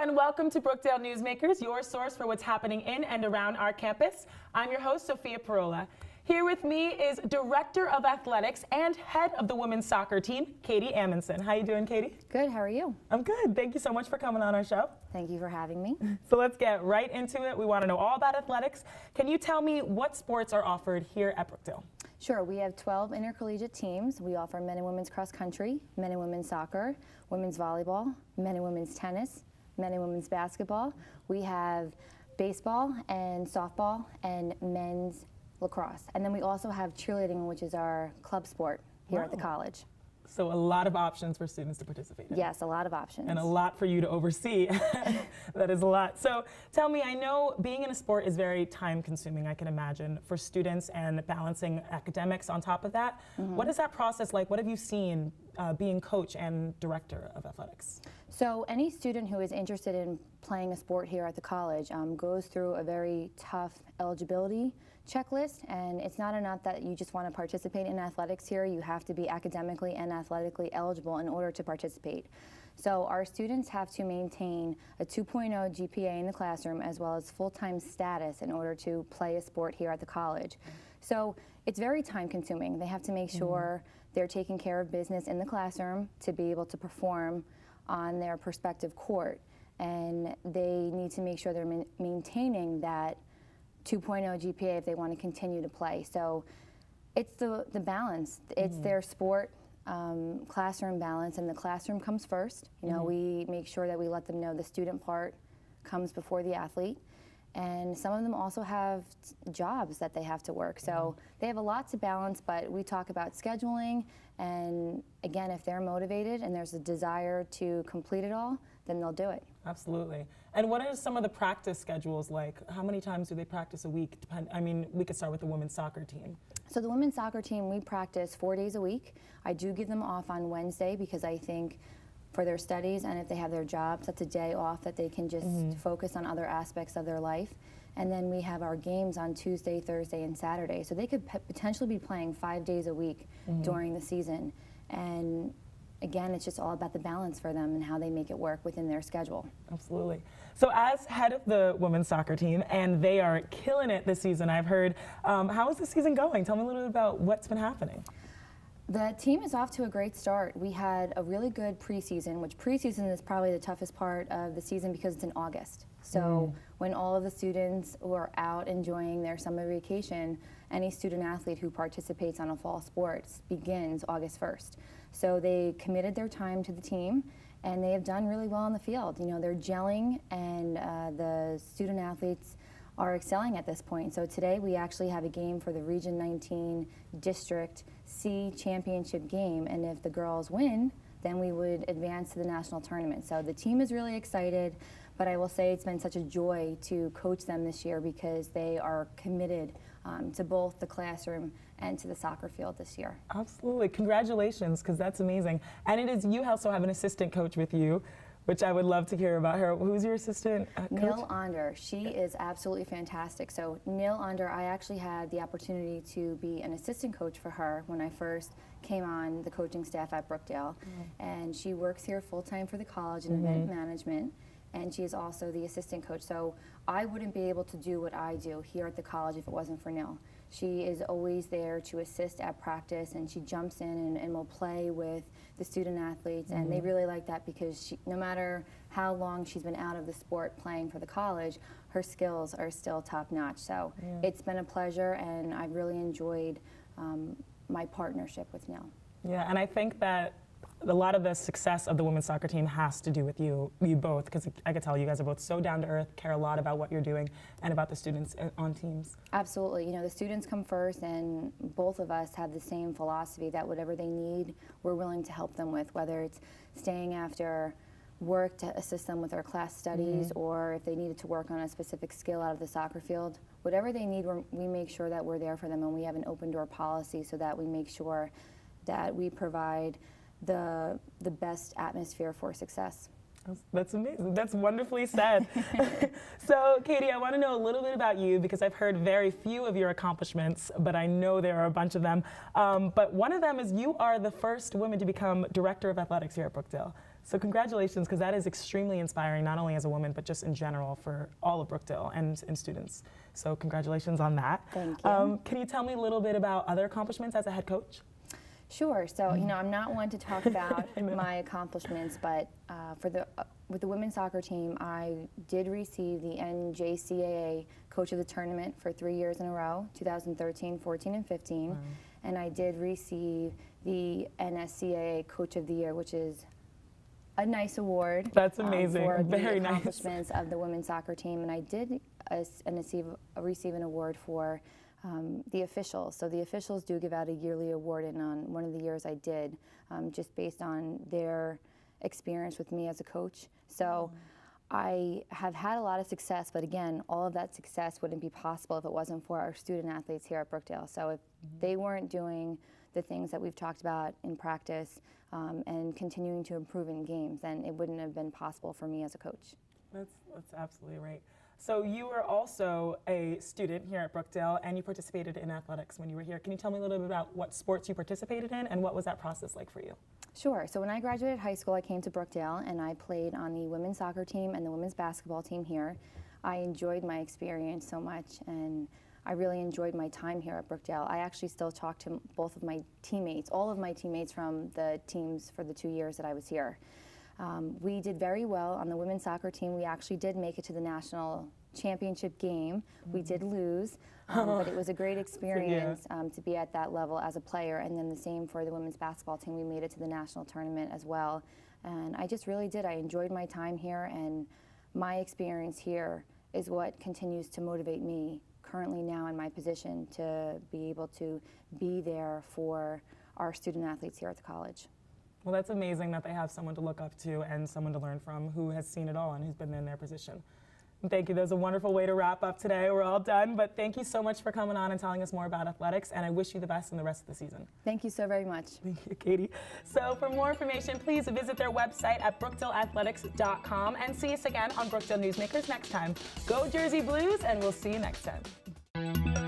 everyone. Welcome to Brookdale Newsmakers, your source for what's happening in and around our campus. I'm your host, Sophia Parola. Here with me is Director of Athletics and Head of the Women's Soccer Team, Katie Amundsen. How you doing, Katie? Good, how are you? I'm good. Thank you so much for coming on our show. Thank you for having me. So let's get right into it. We want to know all about athletics. Can you tell me what sports are offered here at Brookdale? Sure, we have 12 intercollegiate teams. We offer men and women's cross country, men and women's soccer, women's volleyball, men and women's tennis, men and women's basketball. We have baseball and softball and men's lacrosse. And then we also have cheerleading, which is our club sport here at the college. So a lot of options for students to participate in. Yes, a lot of options. And a lot for you to oversee. That is a lot. So tell me, I know being in a sport is very time consuming, I can imagine, for students and balancing academics on top of that. What is that process like? What have you seen being coach and director of athletics? So any student who is interested in playing a sport here at the college goes through a very tough eligibility checklist, and it's not enough that you just want to participate in athletics here. You have to be academically and athletically eligible in order to participate. So our students have to maintain a 2.0 GPA in the classroom as well as full-time status in order to play a sport here at the college. So it's very time consuming. They have to make sure they're taking care of business in the classroom to be able to perform on their prospective court, and they need to make sure they're maintaining that 2.0 GPA if they want to continue to play. So it's the balance. It's their sport classroom balance, and the classroom comes first. You know, we make sure that we let them know the student part comes before the athlete. And some of them also have jobs that they have to work. So they have a lot to balance, but we talk about scheduling. And again, if they're motivated and there's a desire to complete it all, then they'll do it. Absolutely. And what are some of the practice schedules like? How many times do they practice a week? I mean, we could start with the women's soccer team. So the women's soccer team, we practice 4 days a week. I do give them off on Wednesday because I think for their studies, and if they have their jobs, that's a day off that they can just focus on other aspects of their life. And then we have our games on Tuesday, Thursday, and Saturday. So they could potentially be playing 5 days a week during the season. And again, it's just all about the balance for them and how they make it work within their schedule. Absolutely. So as head of the women's soccer team, and they are killing it this season, I've heard, how is the season going? Tell me a little bit about what's been happening. The team is off to a great start. We had a really good preseason, which preseason is probably the toughest part of the season because it's in August. So when all of the students were out enjoying their summer vacation, any student athlete who participates on a fall sports begins August 1st. So they committed their time to the team, and they have done really well on the field. You know, they're gelling, and the student athletes are excelling at this point. So today we actually have a game for the Region 19 District C Championship game, and if the girls win, then we would advance to the national tournament. So the team is really excited, but I will say it's been such a joy to coach them this year because they are committed to both the classroom and to the soccer field this year. Absolutely. Congratulations, because that's amazing. And it is, you also have an assistant coach with you, which I would love to hear about her. Who's your assistant coach? Nil Onder. She is absolutely fantastic. So Nil Onder, I actually had the opportunity to be an assistant coach for her when I first came on the coaching staff at Brookdale. And she works here full-time for the college in event management. And she is also the assistant coach. So I wouldn't be able to do what I do here at the college if it wasn't for Nil. She is always there to assist at practice, and she jumps in and will play with the student athletes, and they really like that because she, no matter how long she's been out of the sport playing for the college, her skills are still top-notch. So it's been a pleasure, and I've really enjoyed my partnership with Nil. Yeah, and I think that a lot of the success of the women's soccer team has to do with you both, because I could tell you guys are both so down to earth, care a lot about what you're doing and about the students on teams. Absolutely. You know, the students come first, and both of us have the same philosophy that whatever they need, we're willing to help them with, whether it's staying after work to assist them with their class studies, or if they needed to work on a specific skill out of the soccer field. Whatever they need, we make sure that we're there for them, and we have an open door policy so that we make sure that we provide the best atmosphere for success. That's amazing. That's wonderfully said. So, Katie, I want to know a little bit about you because I've heard very few of your accomplishments, but I know there are a bunch of them. But one of them is you are the first woman to become Director of Athletics here at Brookdale. So congratulations, because that is extremely inspiring, not only as a woman, but just in general for all of Brookdale and students. So congratulations on that. Thank you. Can you tell me a little bit about other accomplishments as a head coach? Sure. So, I'm not one to talk about my accomplishments, but with the women's soccer team, I did receive the NJCAA Coach of the Tournament for 3 years in a row, 2013, 14, and 15. Wow. And I did receive the NSCAA Coach of the Year, which is a nice award. That's amazing. For Very the nice. accomplishments of the women's soccer team. And I did receive an award for the officials. So the officials do give out a yearly award, and on one of the years I did, just based on their experience with me as a coach. So I have had a lot of success, but again, all of that success wouldn't be possible if it wasn't for our student athletes here at Brookdale. So if they weren't doing the things that we've talked about in practice and continuing to improve in games, then it wouldn't have been possible for me as a coach. That's absolutely right. So you were also a student here at Brookdale, and you participated in athletics when you were here. Can you tell me a little bit about what sports you participated in, and what was that process like for you? Sure. So when I graduated high school, I came to Brookdale, and I played on the women's soccer team and the women's basketball team here. I enjoyed my experience so much, and I really enjoyed my time here at Brookdale. I actually still talk to both of my teammates, all of my teammates from the teams for the 2 years that I was here. We did very well on the women's soccer team. We actually did make it to the national championship game. We did lose, but it was a great experience to be at that level as a player. And then the same for the women's basketball team. We made it to the national tournament as well. And I just really did. I enjoyed my time here, and my experience here is what continues to motivate me currently now in my position to be able to be there for our student athletes here at the college. Well, that's amazing that they have someone to look up to and someone to learn from who has seen it all and who's been in their position. And thank you. That was a wonderful way to wrap up today. We're all done, but thank you so much for coming on and telling us more about athletics, and I wish you the best in the rest of the season. Thank you so very much. Thank you, Katie. So for more information, please visit their website at brookdaleathletics.com, and see us again on Brookdale Newsmakers next time. Go Jersey Blues, and we'll see you next time.